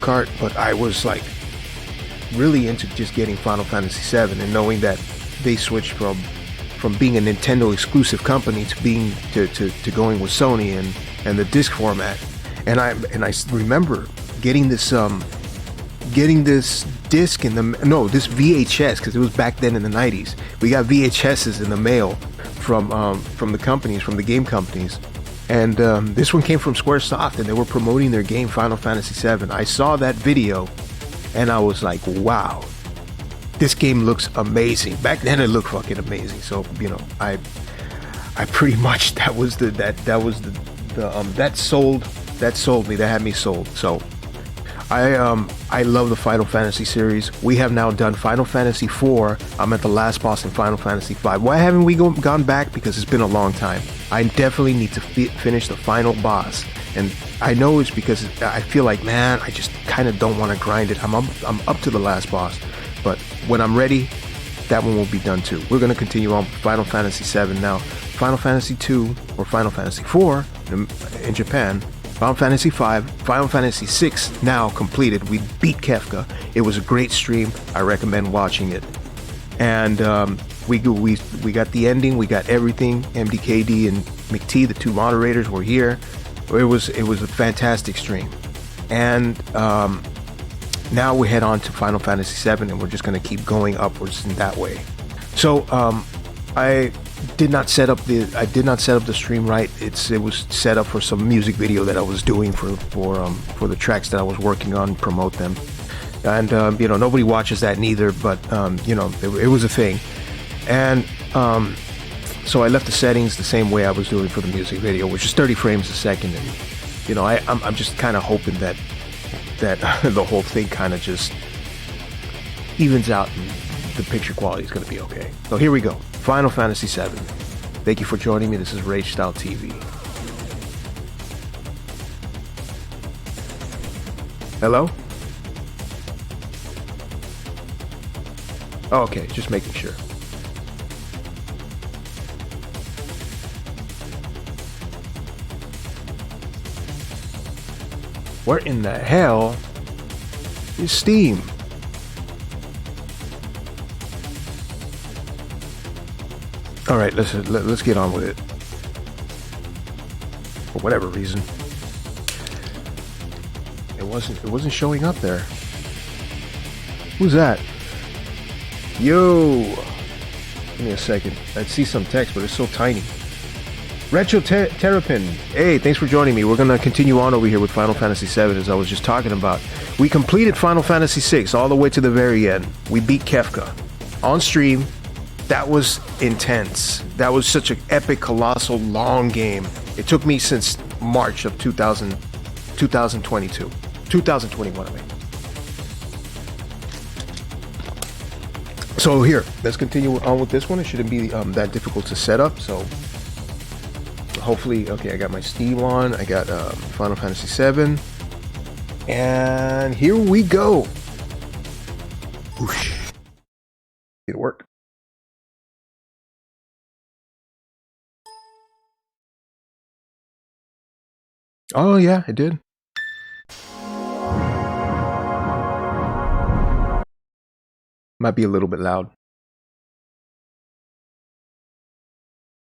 Kart, but I was like really into just getting Final Fantasy VII and knowing that they switched from being a Nintendo exclusive company to being to going with Sony and the disc format. And I remember getting this disc in this VHS, because it was back then in the 90s. We got VHSs in the mail from the game companies. And this one came from Squaresoft, and they were promoting their game Final Fantasy VII. I saw that video, and I was like, "Wow, this game looks amazing." Back then, it looked fucking amazing. So I pretty much that sold me. That had me sold. So I love the Final Fantasy series. We have now done Final Fantasy IV. I'm at the last boss in Final Fantasy V. Why haven't we gone back? Because it's been a long time. I definitely need to finish the final boss. And I know it's because I feel like, man, I just kind of don't want to grind it. I'm up to the last boss. But when I'm ready, that one will be done too. We're going to continue on with Final Fantasy VII now. Final Fantasy II or Final Fantasy IV in Japan. Final Fantasy V, Final Fantasy VI now completed. We beat Kefka. It was a great stream. I recommend watching it. And we got the ending. We got everything. MDKD and McT, the two moderators, were here. It was a fantastic stream. And now we head on to Final Fantasy VII, and we're just going to keep going upwards in that way. So I did not set up the stream right. It was set up for some music video that I was doing for the tracks that I was working on, promote them. And nobody watches that neither, but it was a thing. And so I left the settings the same way I was doing for the music video, which is 30 frames a second. And I'm just kind of hoping that the whole thing kind of just evens out and the picture quality is going to be okay. So here we go. Final Fantasy VII. Thank you for joining me. This is RAGEStyle TV. Hello? Oh, okay, just making sure. Where in the hell is Steam? All right, let's get on with it. For whatever reason, it wasn't showing up there. Who's that? Yo, give me a second. I see some text, but it's so tiny. Retro Terrapin, hey, thanks for joining me. We're gonna continue on over here with Final Fantasy VII, as I was just talking about. We completed Final Fantasy VI all the way to the very end. We beat Kefka on stream. That was intense. That was such an epic, colossal, long game. It took me since March of 2022. 2021, I mean. So here, let's continue on with this one. It shouldn't be that difficult to set up. So hopefully, okay, I got my Steam on. I got Final Fantasy VII. And here we go. Whoosh. Did it work? Oh yeah, it did. Might be a little bit loud.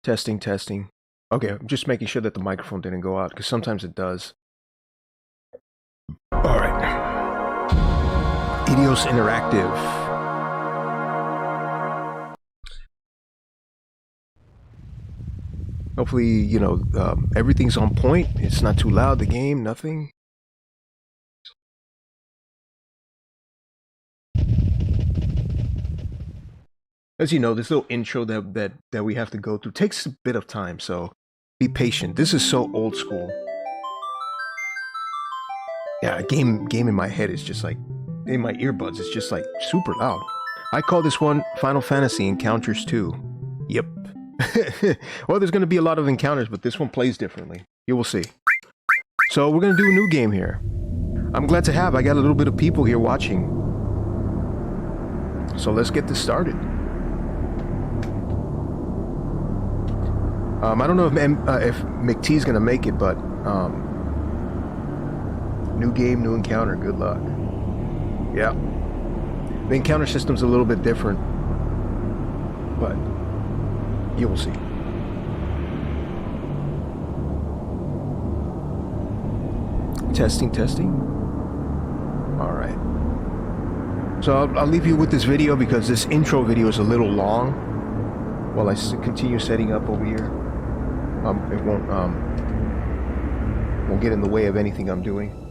Testing. Okay, I'm just making sure that the microphone didn't go out, because sometimes it does. All right. Eidos Interactive. Hopefully, everything's on point. It's not too loud, the game, nothing. As you know, this little intro that we have to go through takes a bit of time, so be patient. This is so old school. Yeah, a game in my head is just like, in my earbuds, it's just like super loud. I call this one Final Fantasy Encounters 2. Yep. Well, there's going to be a lot of encounters, but this one plays differently. You will see. So we're going to do a new game here. I'm glad to have. I got a little bit of people here watching. So let's get this started. I don't know if McT is going to make it, but New game, new encounter. Good luck. Yeah. The encounter system's a little bit different, but you will see. Testing, testing. All right. So I'll leave you with this video because this intro video is a little long. While I continue setting up over here, it won't get in the way of anything I'm doing.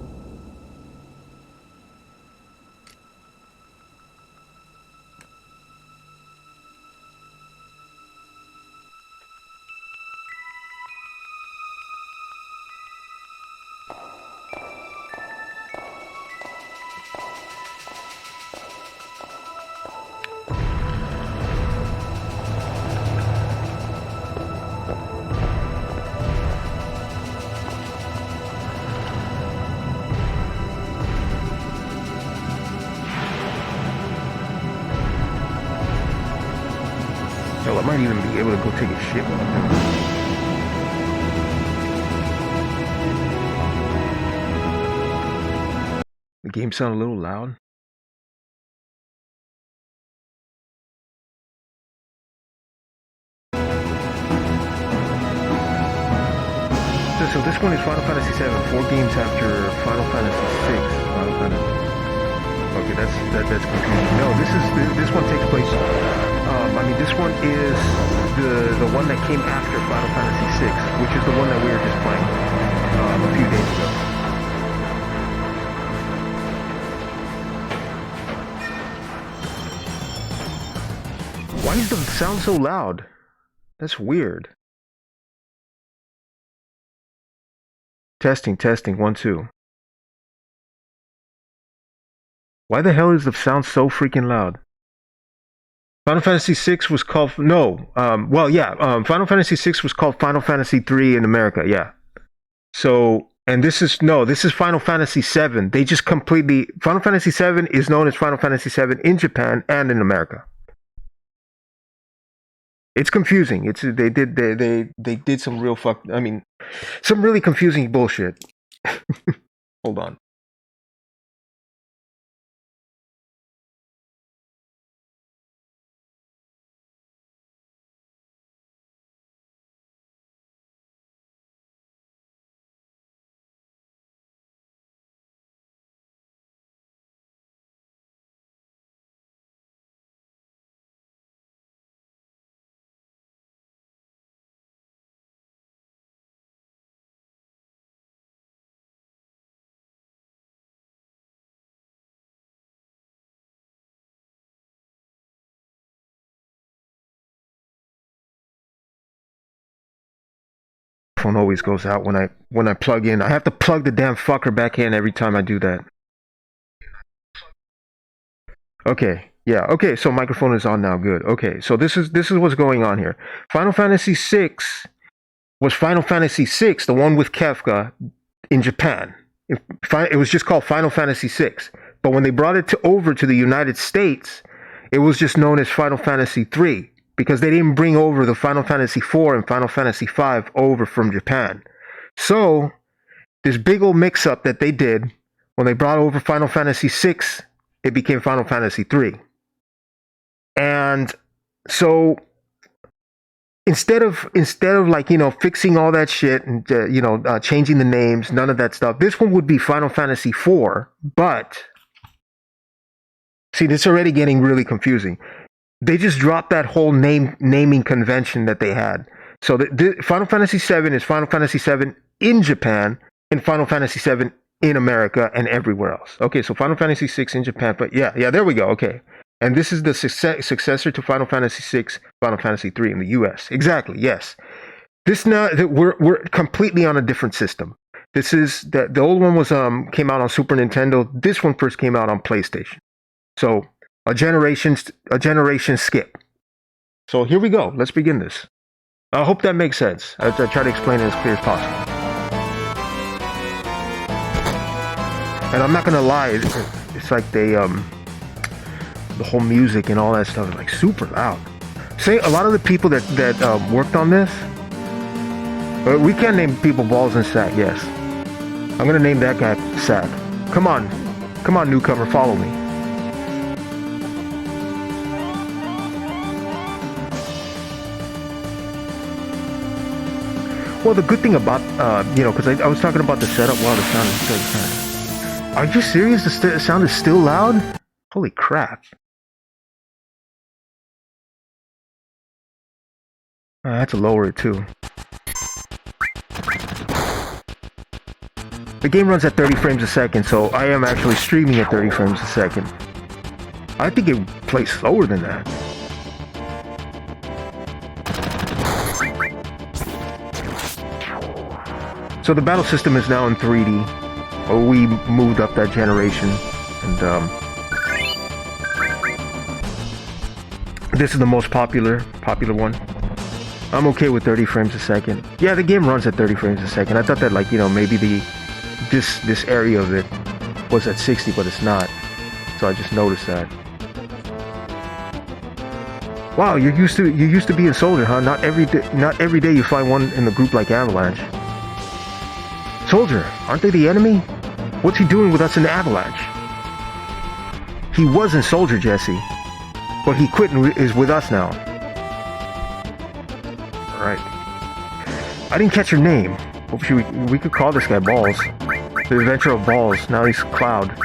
Hell, I might even be able to go take a shit while I'm doing this. The game sound a little loud. So this one is Final Fantasy VII, 4 games after Final Fantasy VI. Final Fantasy. Okay, that's confusing. No, this one takes place. I mean, this one is the one that came after Final Fantasy VI, which is the one that we were just playing a few days ago. Why is the sound so loud? That's weird. Testing, testing, 1, 2. Why the hell is the sound so freaking loud? Final Fantasy VI was called Final Fantasy VI was called Final Fantasy III in America, yeah. So, and this is Final Fantasy VII. They just completely Final Fantasy VII is known as Final Fantasy VII in Japan and in America. It's confusing. They did some real some really confusing bullshit. Hold on. Phone always goes out when I plug in. I have to plug the damn fucker back in every time I do that. Okay, yeah, okay, so microphone is on now, good. Okay, so this is what's going on here. Final Fantasy VI was Final Fantasy VI, the one with Kefka in Japan. It was just called Final Fantasy VI. But when they brought it over to the United States, it was just known as Final Fantasy III. Because they didn't bring over the Final Fantasy IV and Final Fantasy V over from Japan. So, this big old mix-up that they did, when they brought over Final Fantasy VI, it became Final Fantasy III. And so, instead of fixing all that shit and, changing the names, none of that stuff, this one would be Final Fantasy IV, but, see, this is already getting really confusing. They just dropped that whole naming convention that they had. So the Final Fantasy VII is Final Fantasy VII in Japan and Final Fantasy VII in America and everywhere else. Okay, so Final Fantasy VI in Japan, but yeah, there we go. Okay, and this is the successor to Final Fantasy VI, Final Fantasy III in the U.S. Exactly. Yes. This now that we're completely on a different system. This is the old one was came out on Super Nintendo. This one first came out on PlayStation. So. A generation skip. So here we go. Let's begin this. I hope that makes sense. I try to explain it as clear as possible. And I'm not gonna lie, it's like the whole music and all that stuff is like super loud. Say a lot of the people that worked on this, we can name people balls and sack, yes. I'm gonna name that guy Sack. Come on, newcomer, follow me. Well, the good thing about, you know, because I was talking about the setup while the sound is. Are you serious? The sound is still loud? Holy crap! I had to lower it too. The game runs at 30 frames a second, so I am actually streaming at 30 frames a second. I think it plays slower than that. So the battle system is now in 3D. Oh, we moved up that generation, and this is the most popular one. I'm okay with 30 frames a second. Yeah, the game runs at 30 frames a second. I thought that, like, you know, maybe this area of it was at 60, but it's not. So I just noticed that. Wow, you're used to being soldier, huh? Not every day you find one in the group like Avalanche. Soldier, aren't they the enemy? What's he doing with us in the Avalanche? He wasn't Soldier, Jesse, but he quit and is with us now. All right. I didn't catch your name. Hope we could call this guy Balls. The Adventure of Balls. Now he's Cloud.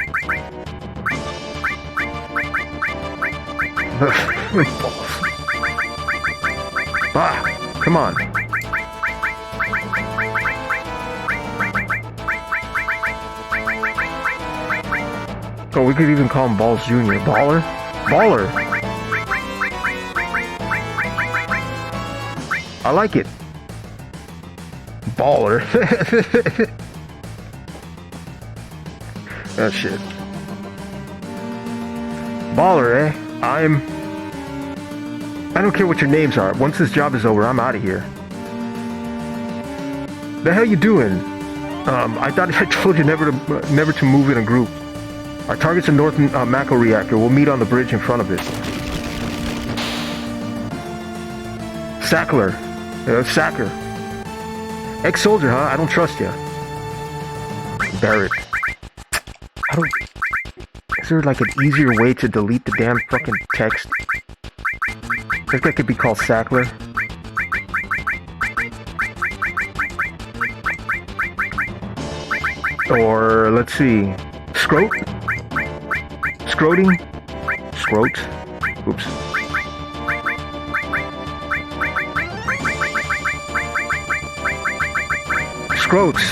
Balls. Ah, come on. Oh, we could even call him Balls Jr. Baller? Baller! I like it. Baller. Oh shit. Baller, eh? I don't care what your names are. Once this job is over, I'm out of here. The hell you doing? I thought I told you never to move in a group. Our target's a North Mako reactor. We'll meet on the bridge in front of it. Sackler. Sacker. Ex-soldier, huh? I don't trust you. Barrett. Is there like an easier way to delete the damn fucking text? This guy could be called Sackler. Or, let's see. Scrote? Scroting? Scrote? Oops. Scrotes.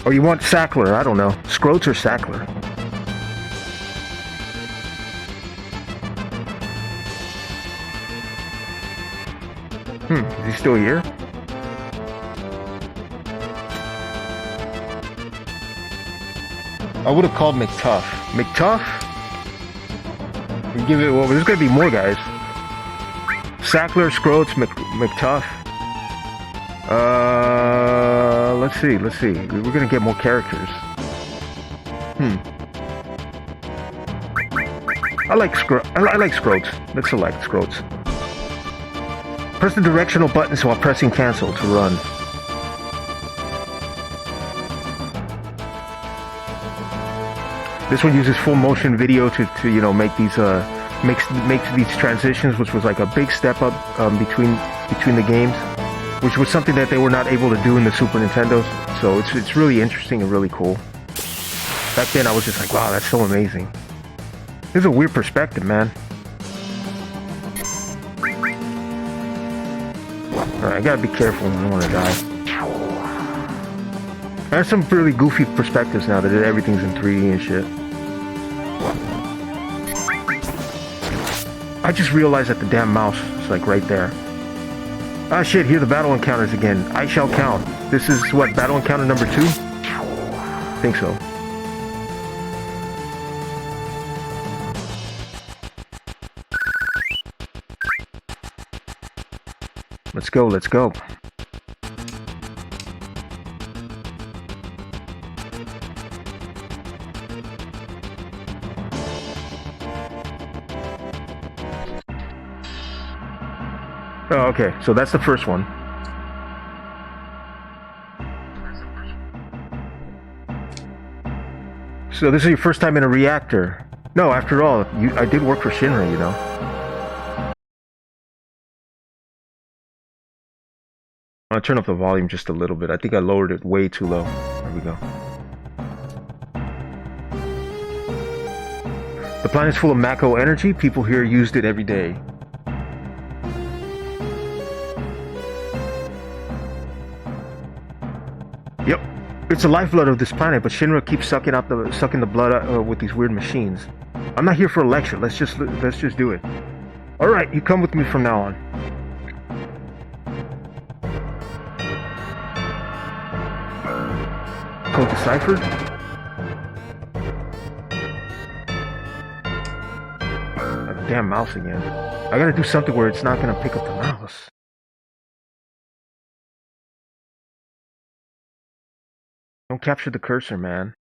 Or you want Sackler? I don't know. Scrotes or Sackler? Is he still here? I would have called McTuff. McTuff? You give it. Well, there's gonna be more guys. Sackler, Scrotes, McTuff. Let's see. We're gonna get more characters. I like Scrotes. Let's select Scrotes. Press the directional buttons while pressing cancel to run. This one uses full motion video to you know make these makes these transitions, which was like a big step up between the games, which was something that they were not able to do in the Super Nintendo. So it's really interesting and really cool. Back then I was just like, wow, that's so amazing. This is a weird perspective, man. Alright, I gotta be careful when I want to die. There's some really goofy perspectives now that everything's in 3D and shit. I just realized that the damn mouse is like right there. Ah shit, here are the battle encounters again. I shall count. This is what, battle encounter number 2? I think so. Let's go, let's go. Oh, okay, so that's the first one. So this is your first time in a reactor. No, after all, I did work for Shinra, you know. I'll turn up the volume just a little bit. I think I lowered it way too low. There we go. The planet's full of Mako energy. People here used it every day. Yep. It's the lifeblood of this planet, but Shinra keeps sucking the blood out, with these weird machines. I'm not here for a lecture. Let's just do it. All right, you come with me from now on. Code deciphered. Damn mouse again. I gotta do something where it's not gonna pick up the mouse. Don't capture the cursor, man.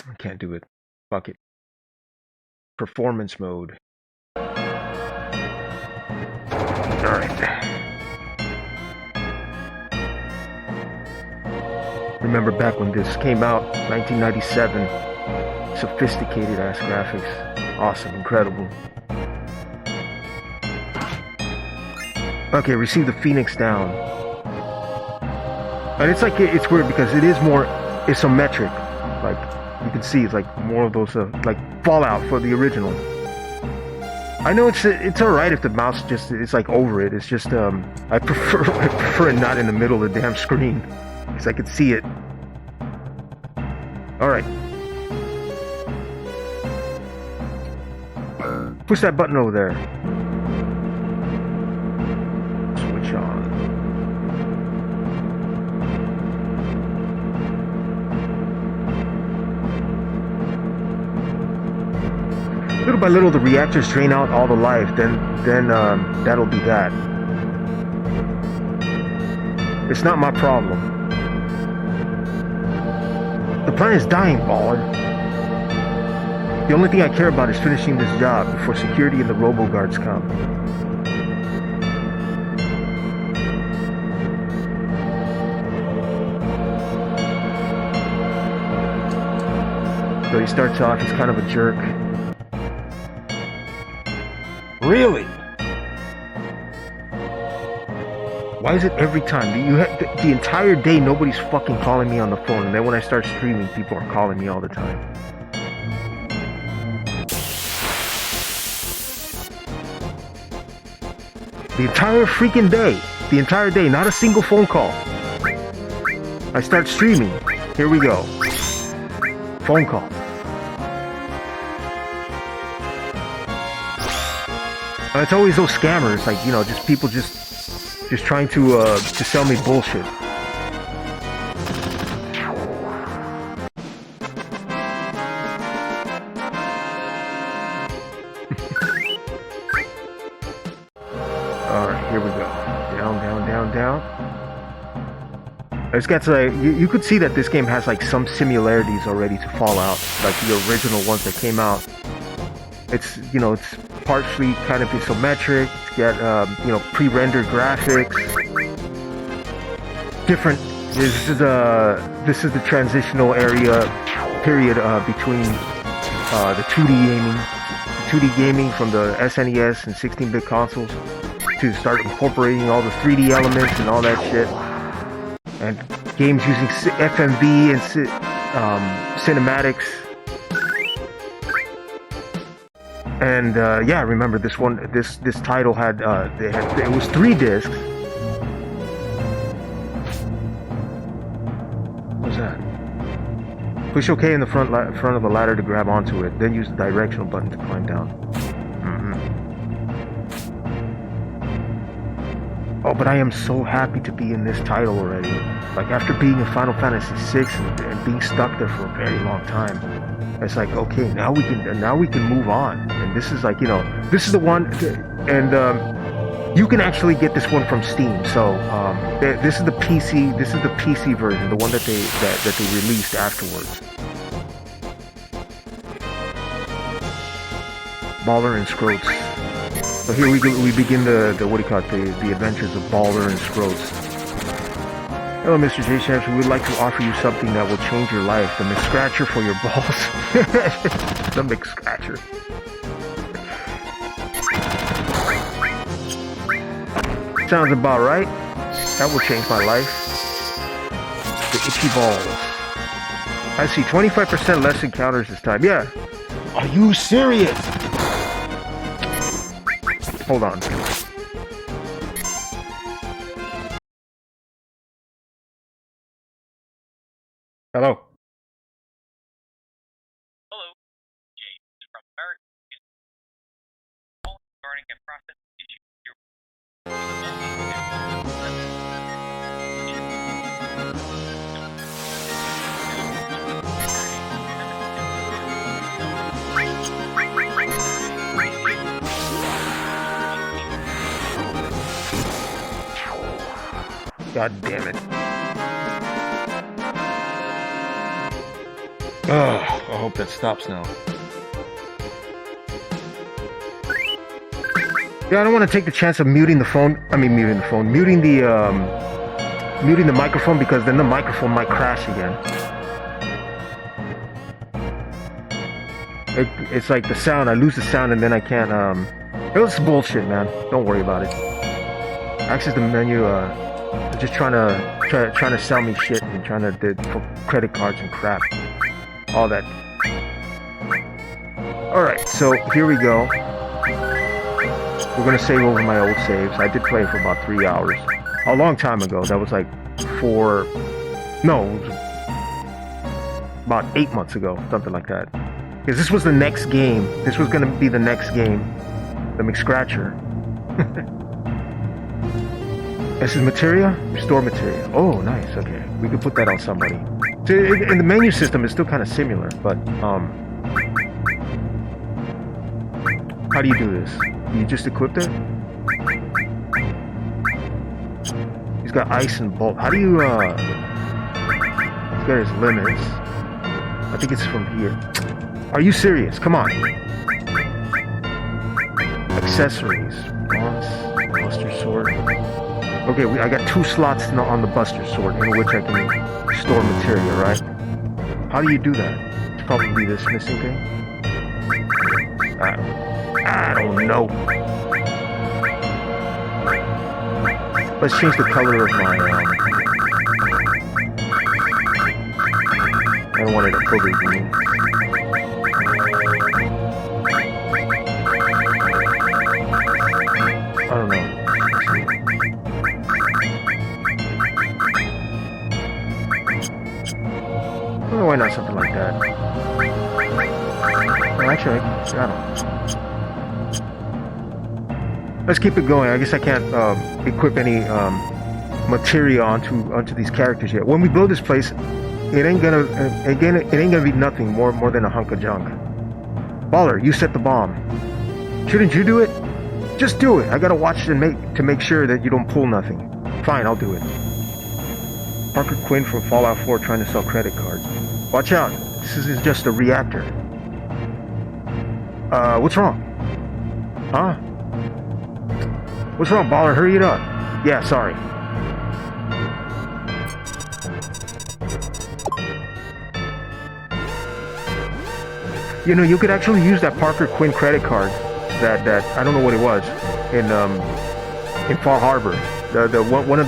I can't do it. Fuck it. Performance mode. Alright. Remember back when this came out, 1997. Sophisticated ass graphics. Awesome, incredible. Okay, receive the Phoenix down. And it's like, it's weird because it is more isometric. Like, you can see it's like more of those, like Fallout for the original. I know it's alright if the mouse just, it's like over it. It's just, I prefer it not in the middle of the damn screen. Because I can see it. Alright. Push that button over there. Switch on. Little by little, the reactors drain out all the life. Then that'll be that. It's not my problem. The planet's dying, baller. The only thing I care about is finishing this job before security and the robo-guards come. So he starts off, he's kind of a jerk. Really? Why is it every time? The entire day nobody's fucking calling me on the phone, and then when I start streaming, people are calling me all the time. The entire freaking day. The entire day. Not a single phone call. I start streaming. Here we go. Phone call. It's always those scammers. Like, you know, just people just trying to sell me bullshit. Alright, here we go. Down, down, down, down. It's got to, like, you could see that this game has like some similarities already to Fallout, like the original ones that came out. It's, you know, it's partially kind of isometric. It's got, you know, pre-rendered graphics. Different. This is the transitional period between the 2D gaming from the SNES and 16-bit consoles to start incorporating all the 3D elements and all that shit. And games using FMV and cinematics. And yeah, remember this one. This title had it was 3 discs. What's that? Push OK in the front of the ladder to grab onto it. Then use the directional button to climb down. Oh, but I am so happy to be in this title already. Like, after being in Final Fantasy VI and being stuck there for a very long time, it's like, okay, now we can move on. And this is like, you know, this is the one, and you can actually get this one from Steam. So this is the PC version, the one that they released afterwards. Baller and Scroats. So here we begin the what do you call it, the adventures of Baller and Scroats. Hello, Mr. J. Shamps. We would like to offer you something that will change your life. The McScratcher for your balls. The McScratcher. Sounds about right. That will change my life. The itchy balls. I see 25% less encounters this time. Yeah. Are you serious? Hold on. Hello. Hello, James from American regarding a process issue. God damn it. Ugh, I hope that stops now. Yeah, I don't want to take the chance of muting the phone. Muting the microphone, because then the microphone might crash again. It's like the sound, I lose the sound and then I can't, it was bullshit, man. Don't worry about it. Access the menu, they're just trying to sell me shit and trying to for credit cards and crap. All that. Alright, so here we go. We're gonna save over my old saves. I did play for about 3 hours. A long time ago. That was like about 8 months ago. Something like that. Because this was the next game. This was gonna be the next game. The McScratcher. This is materia? Restore materia. Oh, nice. Okay. We can put that on somebody. So in the menu system, it's still kind of similar, but, how do you do this? You just equip it? He's got ice and bolt. How do you, he's got his limits. I think it's from here. Are you serious? Come on. Accessories. Boss. Buster sword. Okay, I got 2 slots on the Buster sword in which I can store material, right? How do you do that? It's probably this missing thing. I don't know. Let's change the color of my, I don't want it a booger green. I don't know. Why not something like that? Well, actually, I don't know. Let's keep it going. I guess I can't equip any materia onto these characters yet. When we build this place, it ain't gonna be nothing more than a hunk of junk. Baller, you set the bomb. Shouldn't you do it? Just do it. I gotta watch to make sure that you don't pull nothing. Fine, I'll do it. Parker Quinn from Fallout 4 trying to sell credit cards. Watch out. This is just a reactor. What's wrong? Huh? What's wrong, Baller? Hurry it up. Yeah, sorry. You know, you could actually use that Parker Quinn credit card that I don't know what it was in Fall Harbor. One of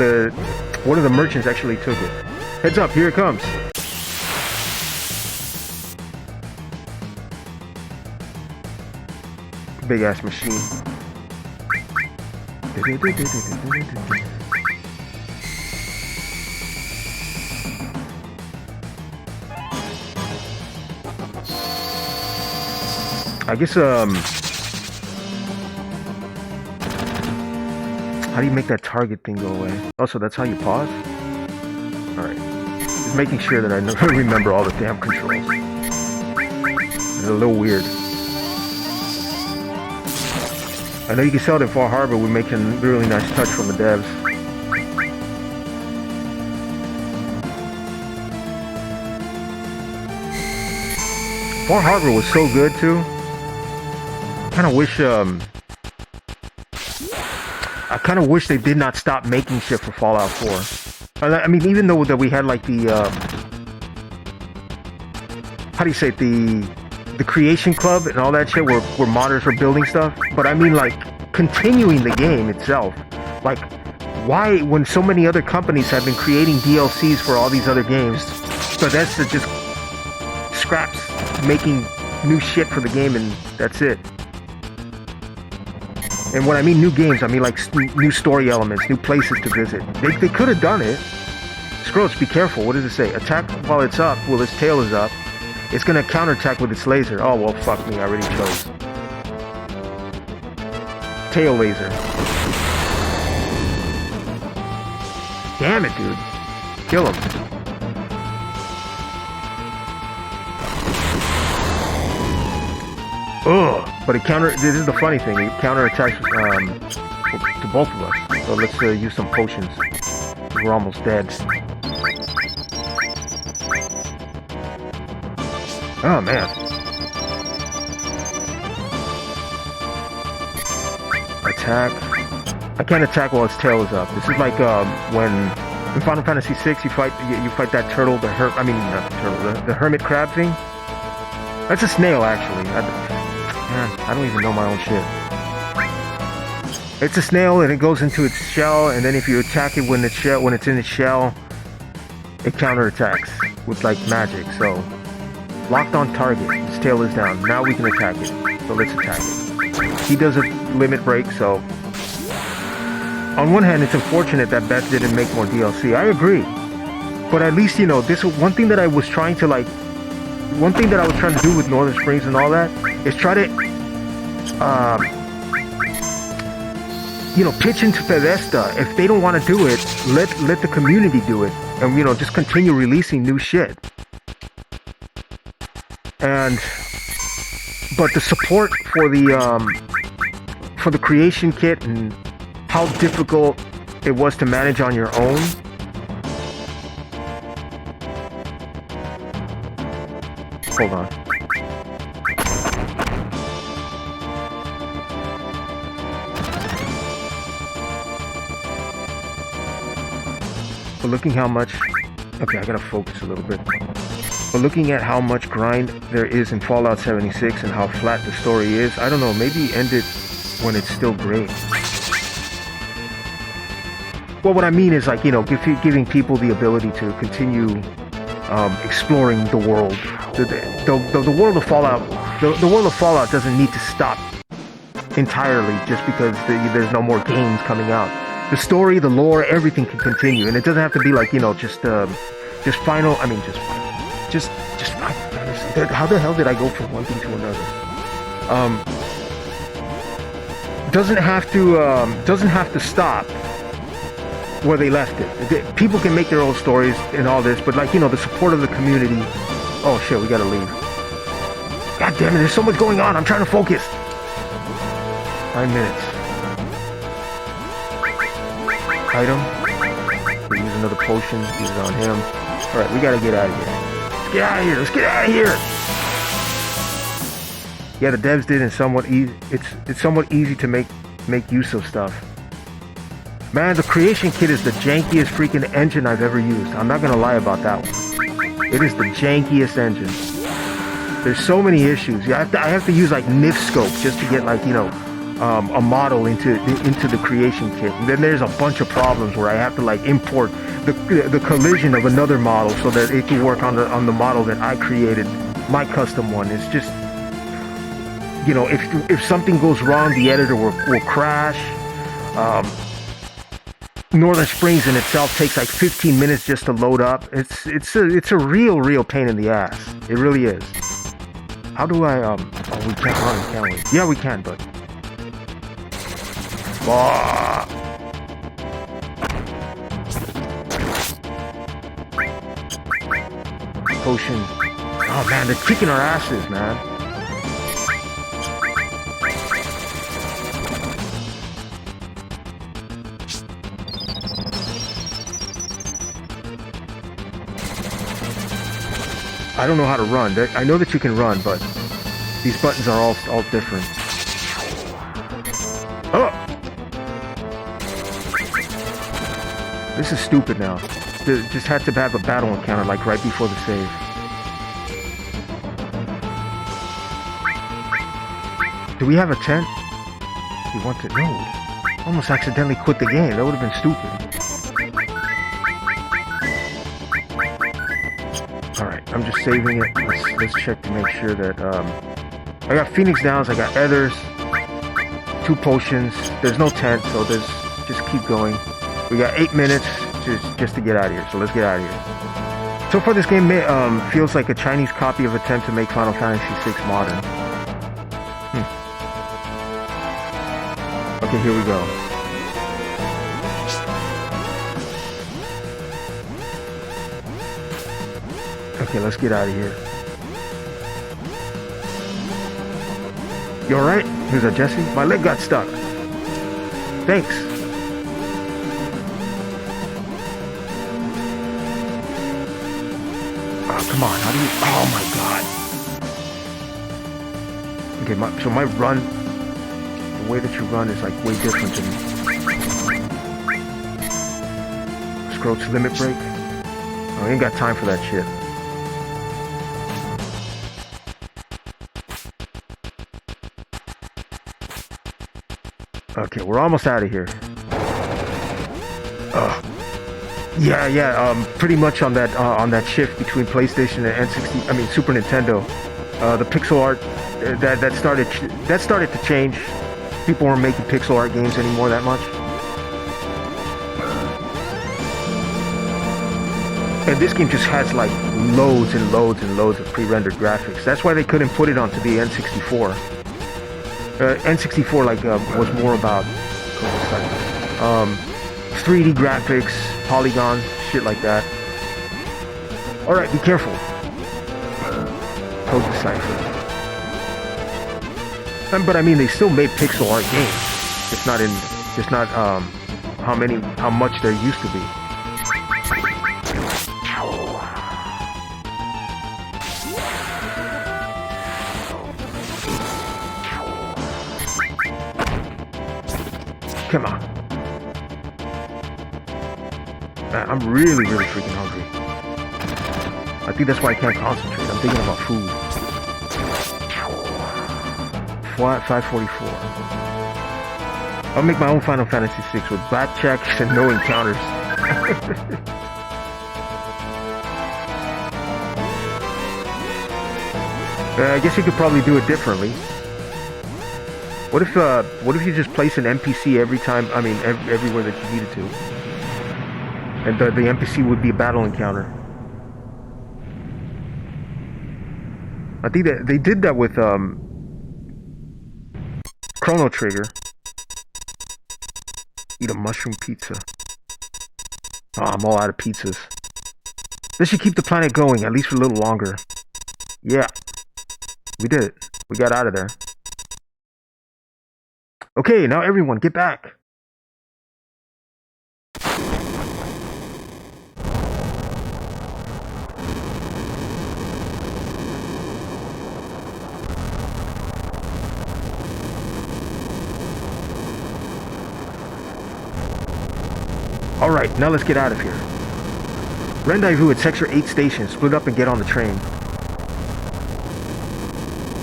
the merchants actually took it. Heads up, here it comes. Big ass machine. I guess how do you make that target thing go away? Oh, so that's how you pause? Alright. Just making sure that I remember all the damn controls. It's a little weird. I know you can sell it in Fall Harbor. We're making a really nice touch from the devs. Fall Harbor was so good too. I kind of wish they did not stop making shit for Fallout 4. I mean, even though that we had like the how do you say it, the creation club and all that shit, where modders were building stuff. But I mean, like, continuing the game itself. Like, why, when so many other companies have been creating DLCs for all these other games, Bethesda just scraps making new shit for the game and that's it. And when I mean new games, I mean like new story elements, new places to visit. They could have done it. Scrooge, be careful. What does it say? Attack while it's up, while its tail is up. It's gonna counterattack with its laser. Oh, well, fuck me. I already chose. Tail laser. Damn it, dude. Kill him. Ugh. But it this is the funny thing. It counterattacks to both of us. So let's use some potions. We're almost dead. Oh, man. Attack. I can't attack while its tail is up. This is like when in Final Fantasy VI you fight that turtle, the hermit crab thing. That's a snail, actually. I don't even know my own shit. It's a snail, and it goes into its shell, and then if you attack it when it's in its shell, it counterattacks with like magic. So, locked on target. Its tail is down. Now we can attack it. So let's attack it. He does a limit break. So, on one hand, it's unfortunate that Beth didn't make more DLC. I agree, but at least, you know, this one thing that I was trying to do with Northern Springs and all that is try to, you know, pitch into Bethesda. If they don't want to do it, let the community do it, and you know, just continue releasing new shit. But the support for the creation kit and how difficult it was to manage on your own. Hold on. But looking how much... Okay, I gotta focus a little bit. But looking at how much grind there is in Fallout 76 and how flat the story is, I don't know, maybe end it when it's still great. Well, what I mean is, like, you know, giving people the ability to continue exploring the world. The world of Fallout, the world of Fallout doesn't need to stop entirely just because there's no more games coming out. The story, the lore, everything can continue, and it doesn't have to be like, you know, just final. I mean, just. How the hell did I go from one thing to another? Doesn't have to stop where they left it. People can make their own stories and all this, but like, you know, the support of the community. Oh shit, we gotta leave. God damn it, there's so much going on. I'm trying to focus. 9 minutes. Item. We use another potion. Use it on him. Alright, we gotta get out of here. Let's get out of here. Let's get out of here. Yeah, the devs did, and it's somewhat easy to make use of stuff. Man, the creation kit is the jankiest freaking engine I've ever used. I'm not gonna lie about that one. It is the jankiest engine. There's so many issues. I have to use like NIF scope just to get, like, you know, a model into the creation kit. And then there's a bunch of problems where I have to like import the collision of another model so that it can work on the model that I created, my custom one. It's just, you know, if something goes wrong, the editor will crash. Northern Springs in itself takes like 15 minutes just to load up. It's a real pain in the ass. It really is. How do I oh, we can't run, can we? Yeah, we can, but potion. Oh man, they're kicking our asses, man. I don't know how to run. I know that you can run, but these buttons are all different. Oh! This is stupid now. just had to have a battle encounter like right before the save. Do we have a tent? You want to? No. Almost accidentally quit the game. That would have been stupid. Alright, I'm just saving it. Let's check to make sure that I got Phoenix Downs, I got Ethers, 2 potions. There's no tent, so just keep going. We got 8 minutes just to get out of here, so let's get out of here. So far this game feels like a Chinese copy of attempt to make Final Fantasy VI modern. Okay, here we go. Okay, let's get out of here. You alright? Here's a Jesse. My leg got stuck. Thanks. Oh, come on. How do you... Oh, my God. Okay, so my run... The way that you run is, like, way different than... Scroats limit break. Oh, I ain't got time for that shit. Okay, we're almost out of here. Yeah, pretty much on that shift between PlayStation and N60, I mean Super Nintendo. The pixel art that started to change. People weren't making pixel art games anymore that much. And this game just has like loads and loads and loads of pre-rendered graphics. That's why they couldn't put it onto the N64. N64 like was more about 3D graphics, polygons, shit like that. All right, be careful. Code Decipher. But I mean, they still made pixel art games. Just not how much there used to be. Come on. Man, I'm really freaking hungry. I think that's why I can't concentrate. I'm thinking about food. 544. I'll make my own Final Fantasy VI with bad checks and no encounters. I guess you could probably do it differently. What if you just place an NPC every time? I mean, everywhere that you needed to, and the NPC would be a battle encounter. I think that they did that with Chrono Trigger. Eat a mushroom pizza. Oh, I'm all out of pizzas. This should keep the planet going at least for a little longer. Yeah, we did it. We got out of there. Okay, now everyone, get back. Alright, now let's get out of here. Rendezvous at Sector 8 station. Split up and get on the train.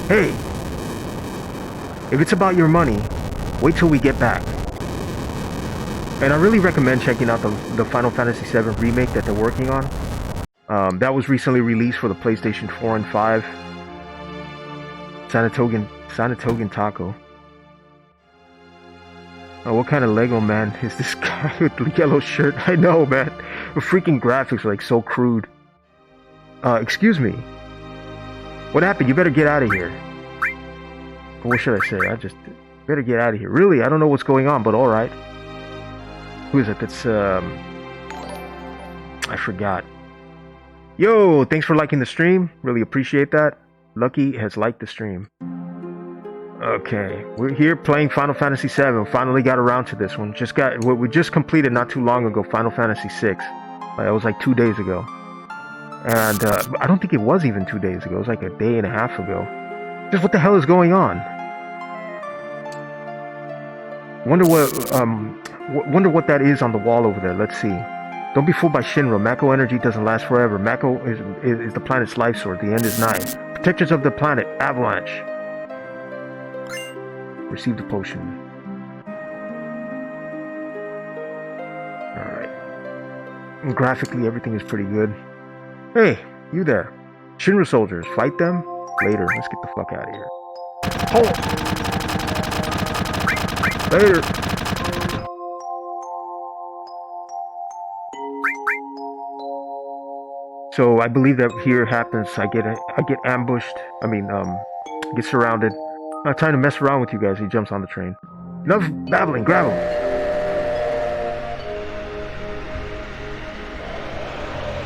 Hey! If it's about your money, wait till we get back. And I really recommend checking out the Final Fantasy VII remake that they're working on. That was recently released for the PlayStation 4 and 5. Sanatogan Taco. Oh, what kind of Lego man is this guy with the yellow shirt? I know, man. The freaking graphics are like so crude. Excuse me. What happened? You better get out of here. What should I say? I just better get out of here. Really, I don't know what's going on, but alright. Who is it? That's, I forgot. Yo, thanks for liking the stream. Really appreciate that. Lucky has liked the stream. Okay, we're here playing Final Fantasy VII. Finally got around to this one. We just completed not too long ago Final Fantasy VI. That was like 2 days ago. And I don't think it was even 2 days ago. It was like a day and a half ago. Just what the hell is going on? Wonder what that is on the wall over there. Let's see. Don't be fooled by Shinra. Mako energy doesn't last forever. Mako is the planet's life source. The end is nigh. Protectors of the planet. Avalanche. Receive the potion. Alright. Graphically, everything is pretty good. Hey, you there. Shinra soldiers. Fight them? Later. Let's get the fuck out of here. Hold! Later. So I believe that here happens. I get ambushed. Get surrounded. I'm not trying to mess around with you guys. He jumps on the train. Enough babbling. Grab him.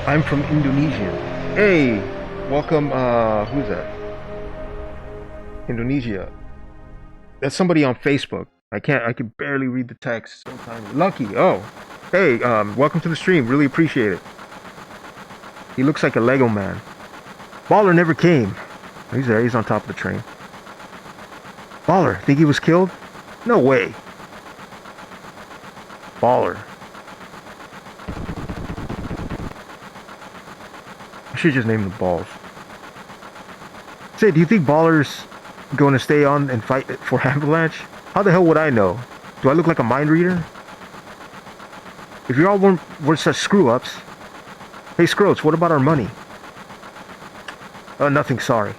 I'm from Indonesia. Hey, welcome. Who's that? Indonesia. That's somebody on Facebook. I can barely read the text. So tiny. Lucky. Oh, hey. Welcome to the stream. Really appreciate it. He looks like a Lego man. Baller never came. He's there. He's on top of the train. Baller, think he was killed? No way. Baller. I should just name the balls. Say, do you think Baller's going to stay on and fight for Avalanche? How the hell would I know? Do I look like a mind reader? If you all were such screw-ups... Hey, Scroats, what about our money? Oh, nothing, sorry.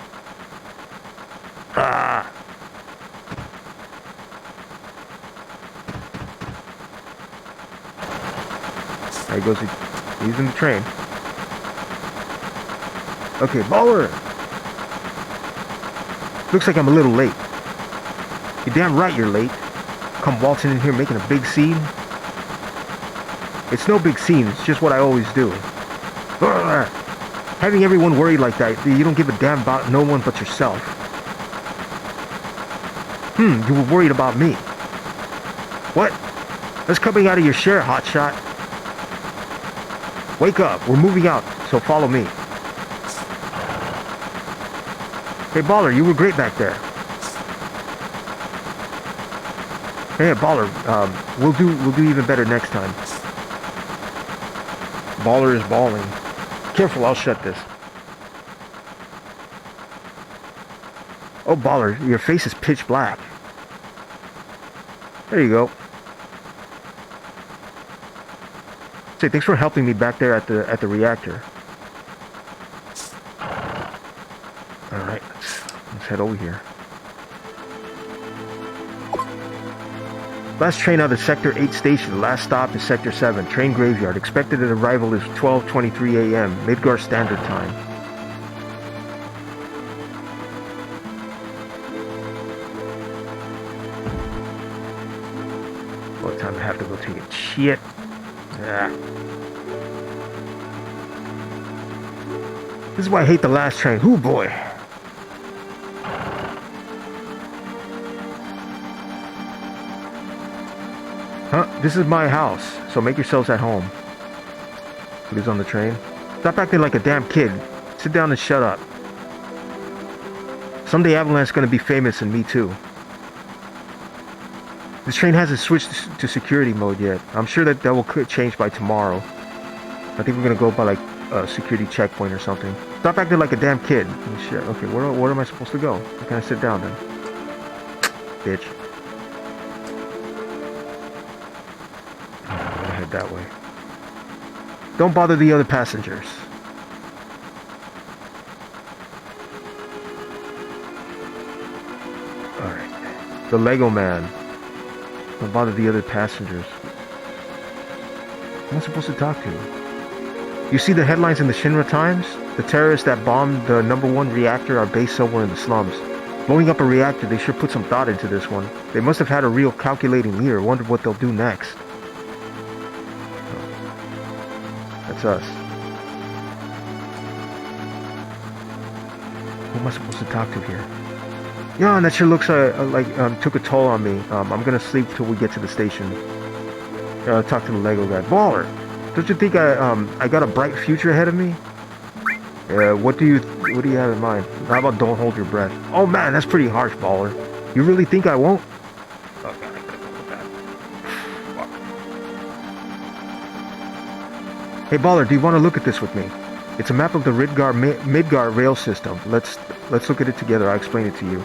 Ah! There he goes. He's in the train. Okay, Baller! Looks like I'm a little late. You're damn right you're late. Come waltzing in here making a big scene. It's no big scene, it's just what I always do. Having everyone worried like that, you don't give a damn about no one but yourself. You were worried about me. What? That's coming out of your share, hotshot. Wake up, we're moving out, so follow me. Hey, Baller, you were great back there. Hey, Baller, we'll do even better next time. Baller is balling. Careful, I'll shut this. Oh, Baller, your face is pitch black. There you go. Say, thanks for helping me back there at the reactor. Alright, let's head over here. Last train out of Sector 8 station. Last stop is Sector 7. Train graveyard. Expected arrival is 12:23 a.m. Midgar Standard Time. What time I have to go take a shit? Ah. This is why I hate the last train. Hoo boy. Huh? This is my house, so make yourselves at home. Who's on the train? Stop acting like a damn kid. Sit down and shut up. Someday Avalanche's gonna be famous and me too. This train hasn't switched to security mode yet. I'm sure that will change by tomorrow. I think we're gonna go by like a security checkpoint or something. Stop acting like a damn kid. Shit. Okay, where am I supposed to go? Where can I sit down then? Bitch. That way. Don't bother the other passengers. Alright. The Lego man. Don't bother the other passengers. Who am I supposed to talk to? You see the headlines in the Shinra Times? The terrorists that bombed the #1 reactor are based somewhere in the slums. Blowing up a reactor, they sure put some thought into this one. They must have had a real calculating leader. Wonder what they'll do next. That's us. Who am I supposed to talk to here? Yeah, that sure looks like took a toll on me. I'm gonna sleep till we get to the station. Talk to the Lego guy. Baller, don't you think I got a bright future ahead of me? What do you have in mind? How about don't hold your breath? Oh man, that's pretty harsh, Baller. You really think I won't? Oh god, I gotta go with that. Fuck. Hey Baller, do you want to look at this with me? It's a map of the Midgar rail system. Let's look at it together. I'll explain it to you.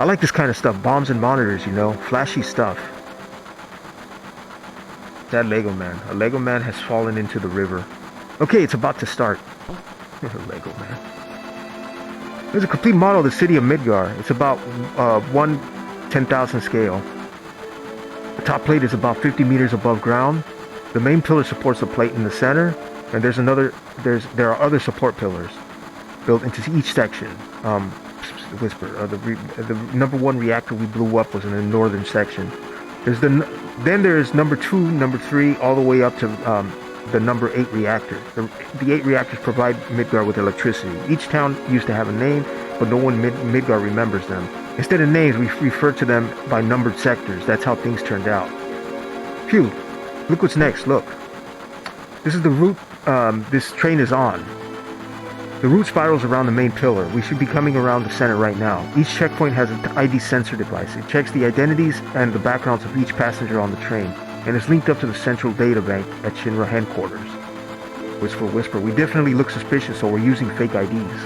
I like this kind of stuff. Bombs and monitors, you know, flashy stuff. That Lego man. A Lego man has fallen into the river. Okay, it's about to start. Lego man. There's a complete model of the city of Midgar. It's about 1/10,000 scale. The top plate is about 50 meters above ground. The main pillar supports the plate in the center, and there are other support pillars built into each section. Whisper. The number 1 reactor we blew up was in the northern section. Then there's number 2, number 3, all the way up to the number 8 reactor. The 8 reactors provide Midgar with electricity. Each town used to have a name, but no one Midgar remembers them. Instead of names, we refer to them by numbered sectors. That's how things turned out. Phew. Look what's next. Look. This is the route this train is on. The route spirals around the main pillar. We should be coming around the center right now. Each checkpoint has an ID sensor device. It checks the identities and the backgrounds of each passenger on the train, and is linked up to the central data bank at Shinra headquarters. Whisper. We definitely look suspicious, so we're using fake IDs.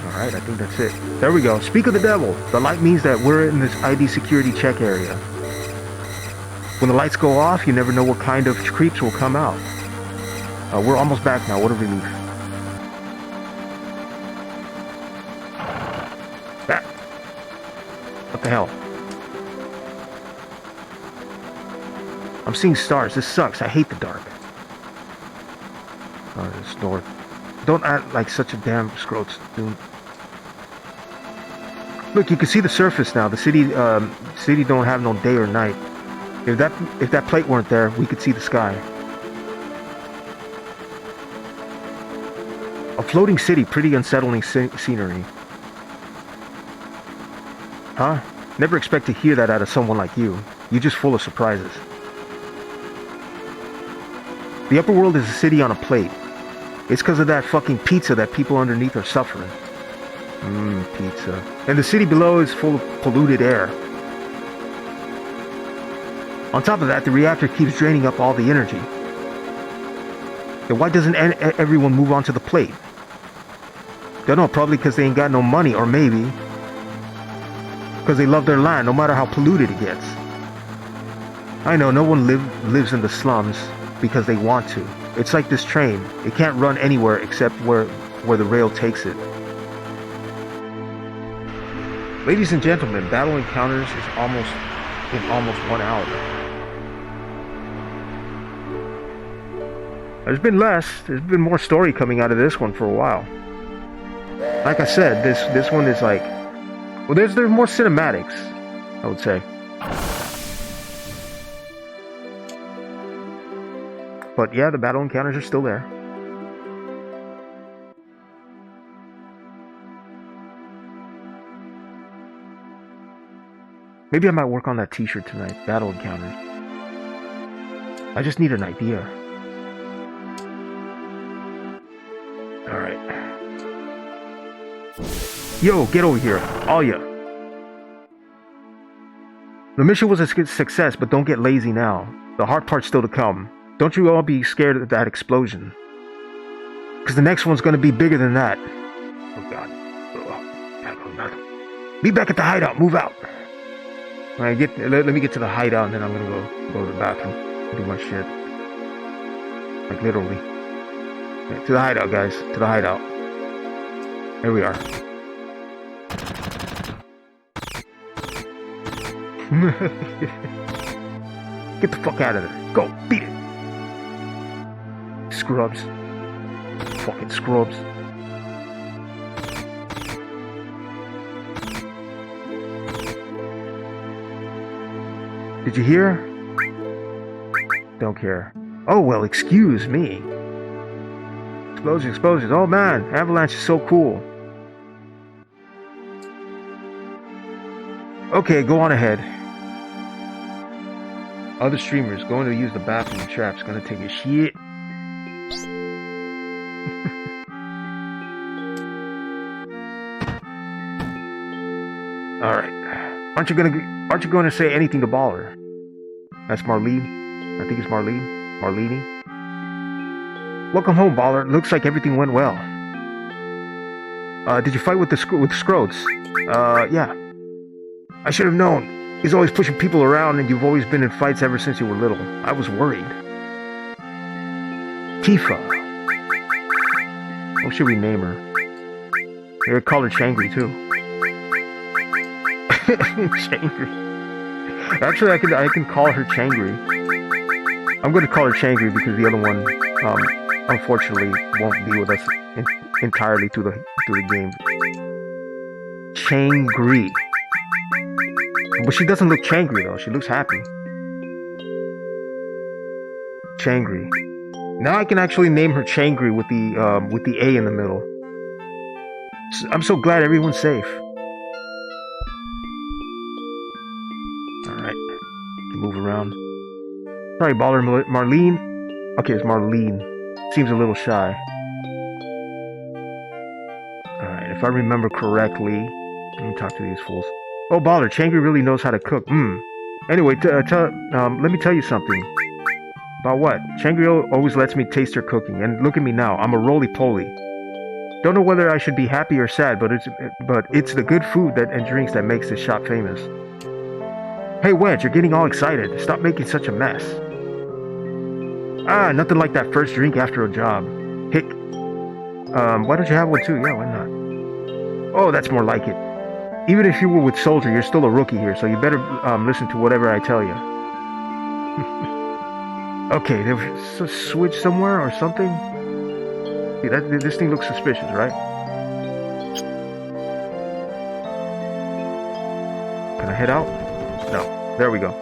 Alright, I think that's it. There we go. Speak of the devil. The light means that we're in this ID security check area. When the lights go off, you never know what kind of creeps will come out. We're almost back now. What a relief. Back. What the hell? I'm seeing stars. This sucks. I hate the dark. Oh, this north. Don't act like such a damn scrote, dude. Look, you can see the surface now. The city don't have no day or night. If that plate weren't there, we could see the sky. A floating city, pretty unsettling scenery. Huh? Never expect to hear that out of someone like you. You're just full of surprises. The upper world is a city on a plate. It's because of that fucking pizza that people underneath are suffering. Pizza. And the city below is full of polluted air. On top of that, the reactor keeps draining up all the energy. Then why doesn't everyone move onto the plate? Don't know, probably because they ain't got no money, or maybe because they love their land, no matter how polluted it gets. I know, no one lives in the slums because they want to. It's like this train. It can't run anywhere except where the rail takes it. Ladies and gentlemen, Battle Encounters is almost 1 hour. There's been more story coming out of this one for a while. Like I said, this one is like, well, there's more cinematics, I would say. But yeah, the battle encounters are still there. Maybe I might work on that t-shirt tonight, battle encounters. I just need an idea. Alright. Yo, get over here, all ya. The mission was a success, but don't get lazy now. The hard part's still to come. Don't you all be scared of that explosion. Because the next one's gonna be bigger than that. Oh god. Be back at the hideout, move out. Alright, let me get to the hideout and then I'm gonna go to the bathroom and do my shit. Like literally. Okay, to the hideout, guys. To the hideout. Here we are. Get the fuck out of there. Go, beat it. Scrubs. Fucking scrubs. Did you hear? Don't care. Oh, well, excuse me. Explosions. Oh man, Avalanche is so cool. Okay, go on ahead. Other streamers going to use the bathroom traps, gonna take a shit. Alright. Aren't you going to say anything to Baller? That's Marlene. I think it's Marlene. Marlene. Welcome home, Baller. Looks like everything went well. Did you fight with with Scroats? Yeah. I should have known. He's always pushing people around, and you've always been in fights ever since you were little. I was worried. Tifa. What should we name her? Here, call her Changri, too. Changri. Actually, I can call her Changri. I'm going to call her Changri because the other one, unfortunately, won't be with us entirely through the game. Changri. But she doesn't look Changri though. She looks happy. Changri. Now I can actually name her Changri with the A in the middle. I'm so glad everyone's safe. Alright. Move around. Sorry, Baller. Marlene? Okay, it's Marlene. Seems a little shy. Alright, if I remember correctly... Let me talk to these fools. Oh, Baller, Changri really knows how to cook. Anyway, let me tell you something. About what? Changri always lets me taste her cooking, and look at me now. I'm a roly-poly. Don't know whether I should be happy or sad, but it's the good food and drinks that makes this shop famous. Hey, Wedge, you're getting all excited. Stop making such a mess. Ah, nothing like that first drink after a job. Hick. Why don't you have one too? Yeah, why not? Oh, that's more like it. Even if you were with Soldier, you're still a rookie here, so you better listen to whatever I tell you. Okay, there's a switch somewhere or something? See, this thing looks suspicious, right? Can I head out? No. There we go.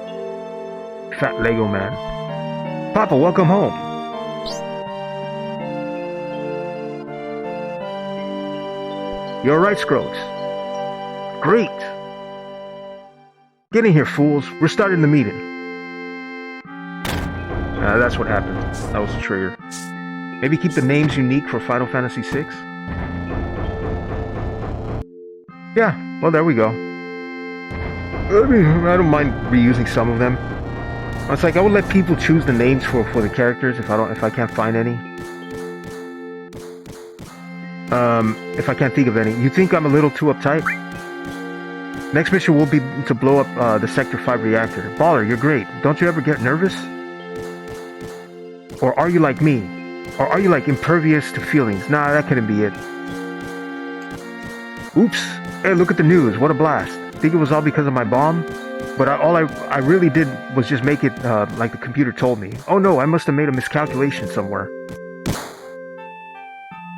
Fat Lego man. Papa, welcome home. You alright, Scrolls? Great. Get in here, fools. We're starting the meeting. That's what happened. That was the trigger. Maybe keep the names unique for Final Fantasy VI? Yeah, well, there we go. I don't mind reusing some of them. It's like I would let people choose the names for the characters if I can't find any. If I can't think of any. You think I'm a little too uptight? Next mission will be to blow up the Sector 5 reactor. Baller, you're great. Don't you ever get nervous? Or are you like me? Or are you like impervious to feelings? Nah, that couldn't be it. Oops. Hey, look at the news. What a blast. Think it was all because of my bomb? But all I really did was just make it like the computer told me. Oh no, I must have made a miscalculation somewhere.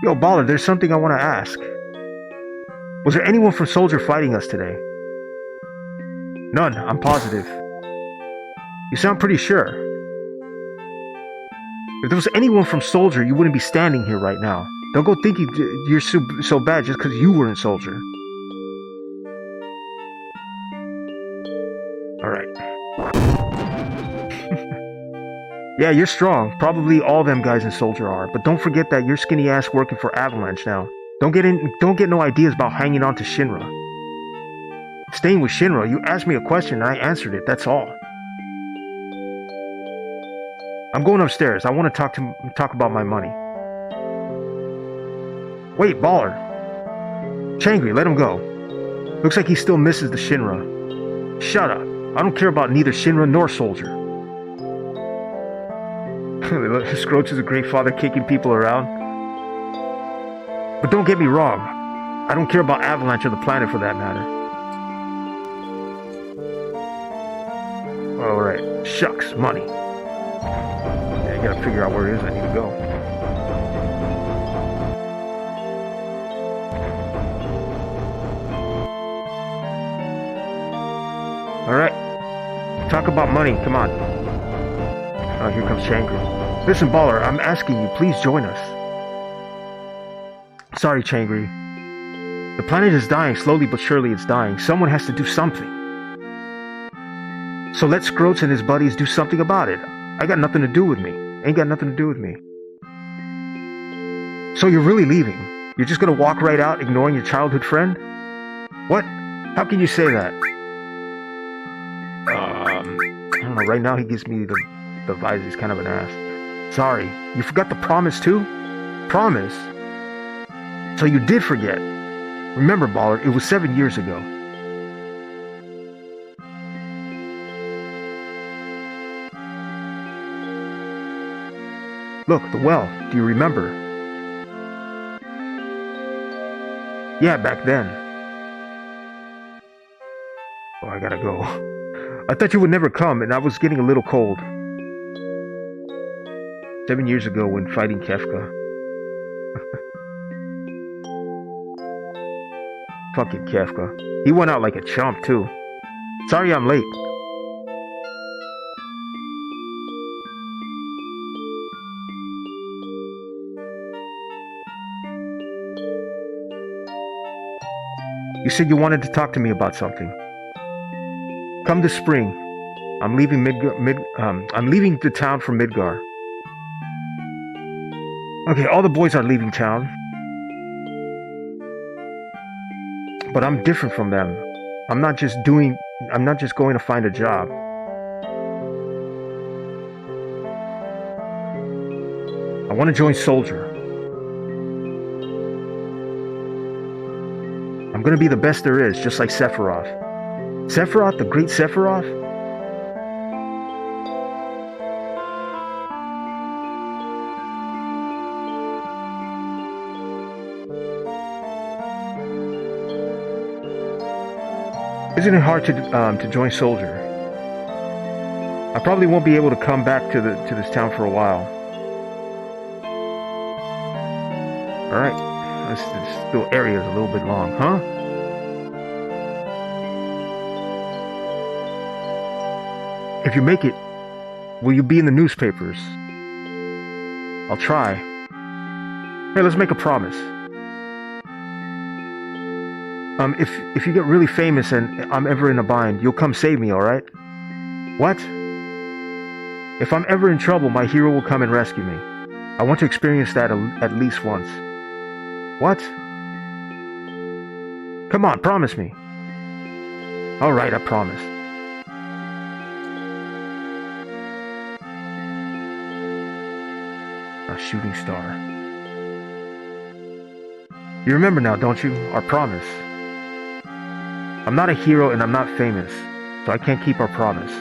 Yo, Baller, there's something I want to ask. Was there anyone from Soldier fighting us today? None, I'm positive. You sound pretty sure. If there was anyone from Soldier, you wouldn't be standing here right now. Don't go thinking you're so bad just because you were in Soldier. Alright. Yeah, you're strong. Probably all them guys in Soldier are. But don't forget that you're skinny ass working for Avalanche now. Don't get no ideas about hanging on to Shinra. Staying with Shinra, you asked me a question and I answered it, that's all. I'm going upstairs. I want to talk about my money. Wait, Baller. Changri, let him go. Looks like he still misses the Shinra. Shut up. I don't care about neither Shinra nor Soldier. Scroach is a great father kicking people around. But don't get me wrong. I don't care about Avalanche or the planet for that matter. Alright. Shucks. Money. Yeah, I gotta figure out where it is I need to go. Alright. Talk about money. Come on. Oh, here comes Changri. Listen, Baller, I'm asking you, please join us. Sorry, Changri. The planet is dying. Slowly but surely it's dying. Someone has to do something. So let Scroats and his buddies do something about it. I got nothing to do with me. Ain't got nothing to do with me. So you're really leaving? You're just gonna walk right out ignoring your childhood friend? What? How can you say that? I don't know, right now he gives me the vibes he's kind of an ass. Sorry, you forgot the promise too? Promise? So you did forget. Remember, Baller, it was 7 years ago. Look, the well, do you remember? Yeah, back then. Oh, I gotta go. I thought you would never come, and I was getting a little cold. 7 years ago when fighting Kefka. Fucking Kefka. He went out like a chump, too. Sorry I'm late. You said you wanted to talk to me about something. Come this spring. I'm leaving I'm leaving the town for Midgar. Okay, all the boys are leaving town. But I'm different from them. I'm not just going to find a job. I want to join Soldier. I'm going to be the best there is, just like Sephiroth. Sephiroth, the great Sephiroth? Isn't it hard to join Soldier? I probably won't be able to come back to this town for a while. All right, this little area is a little bit long, huh? If you make it, will you be in the newspapers? I'll try. Hey, let's make a promise. If you get really famous and I'm ever in a bind, you'll come save me, alright? What? If I'm ever in trouble, my hero will come and rescue me. I want to experience that at least once. What? Come on, promise me. Alright, I promise. A shooting star. You remember now, don't you? Our promise. I'm not a hero and I'm not famous, so I can't keep our promise.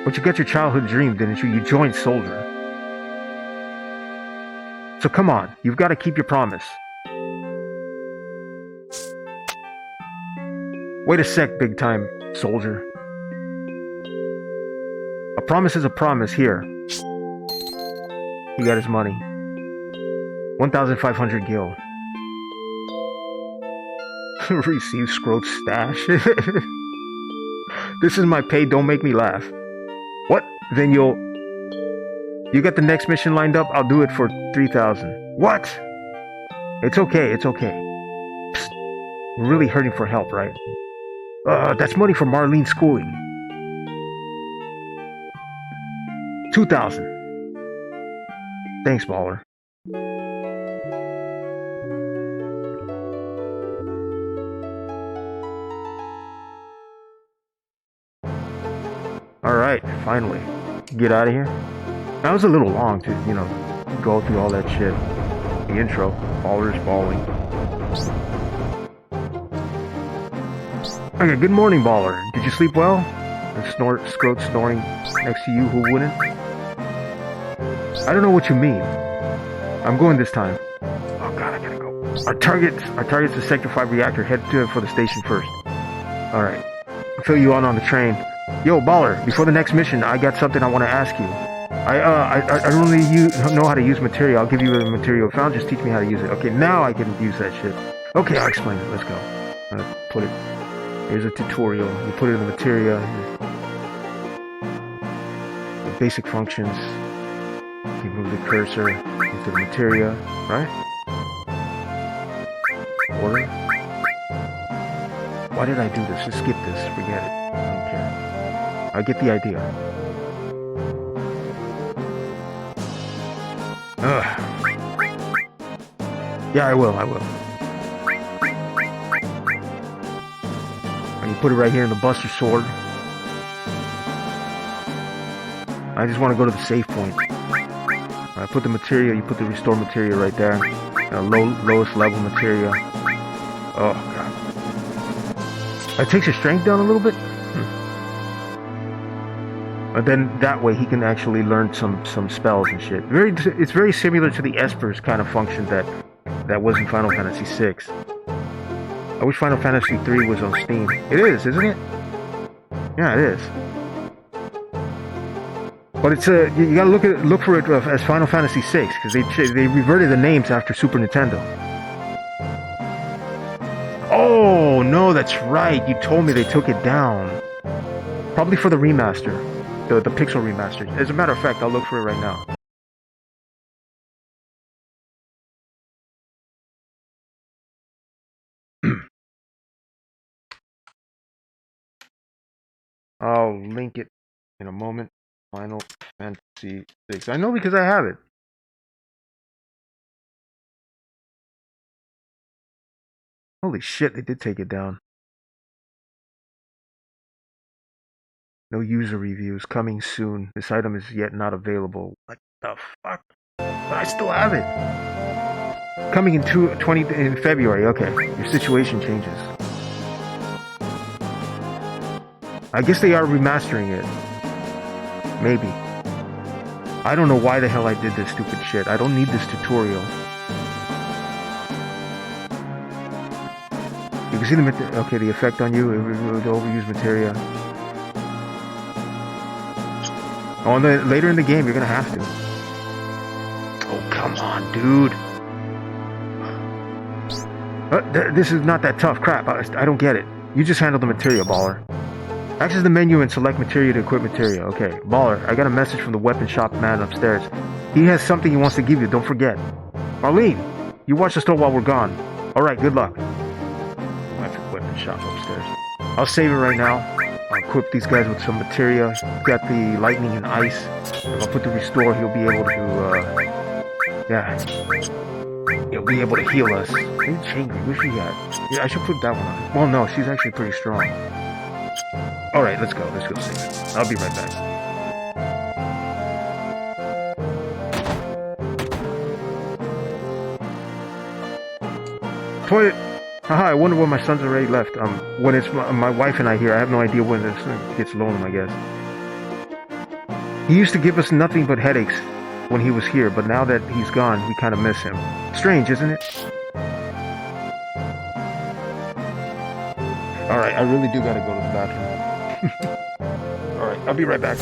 But you got your childhood dream, didn't you? You joined Soldier. So come on, you've got to keep your promise. Wait a sec, big time Soldier. A promise is a promise. Here. He got his money. 1,500 gil. Receive Scroat's stash. This is my pay, don't make me laugh. What? Then you got the next mission lined up? I'll do it for 3,000. What? It's okay, it's okay. Psst. We're really hurting for help, right? That's money for Marlene's schooling. 2,000. Thanks, Baller. Alright, finally. Get out of here. That was a little long to, go through all that shit. The intro. Baller's balling. Okay, good morning, Baller. Did you sleep well? And Scroat snoring next to you, who wouldn't? I don't know what you mean. I'm going this time. Oh god, I gotta go. Our target's the Sector 5 reactor. Head to it for the station first. Alright. I'll fill you on the train. Yo, Baller, before the next mission, I got something I want to ask you. I don't really know how to use materia. I'll give you the material found. Just teach me how to use it. Okay, now I can use that shit. Okay, I'll explain it. Let's go. I'm gonna put it. Here's a tutorial. You put it in the materia. The basic functions. You move the cursor into the materia, right? Order. Why did I do this? Just skip this. Forget it. I don't care. I get the idea. Ugh. Yeah, I will. And you put it right here in the Buster Sword. I just want to go to the save point. put the materia, you put the restore materia right there. Lowest level materia. Oh god. It takes your strength down a little bit. But then that way he can actually learn some spells and shit. It's very similar to the Espers kind of function that was in Final Fantasy VI. I wish Final Fantasy III was on Steam. It is, isn't it? Yeah, it is. But it's you gotta look for it as Final Fantasy VI because they reverted the names after Super Nintendo. Oh no, that's right. You told me they took it down. Probably for the remaster, the Pixel remaster. As a matter of fact, I'll look for it right now. I'll link it in a moment. Final Fantasy VI. I know because I have it. Holy shit, they did take it down. No user reviews. Coming soon. This item is yet not available. What the fuck? But I still have it. Coming in in February. Okay, your situation changes. I guess they are remastering it. Maybe. I don't know why the hell I did this stupid shit. I don't need this tutorial. You can see the effect on you. The overused materia. Oh, and later in the game, you're gonna have to. Oh, come on, dude. This is not that tough. Crap, I don't get it. You just handle the materia, baller. Access the menu and select materia to equip materia. Okay, baller, I got a message from the weapon shop man upstairs. He has something he wants to give you, don't forget. Marlene, you watch the store while we're gone. Alright, good luck. Weapon shop upstairs. I'll save it right now. I'll equip these guys with some materia. Got the lightning and ice. If I put the restore, he'll be able to, he'll be able to heal us. Maybe Changry, where's she at? Yeah, I should put that one on. Well, no, she's actually pretty strong. Alright, let's go save it. I'll be right back. Toilet! Haha, I wonder when my son's already left. When it's my wife and I here, I have no idea when it gets lonely, I guess. He used to give us nothing but headaches when he was here, but now that he's gone, we kind of miss him. Strange, isn't it? Alright, I really do gotta go to the bathroom. Alright, I'll be right back.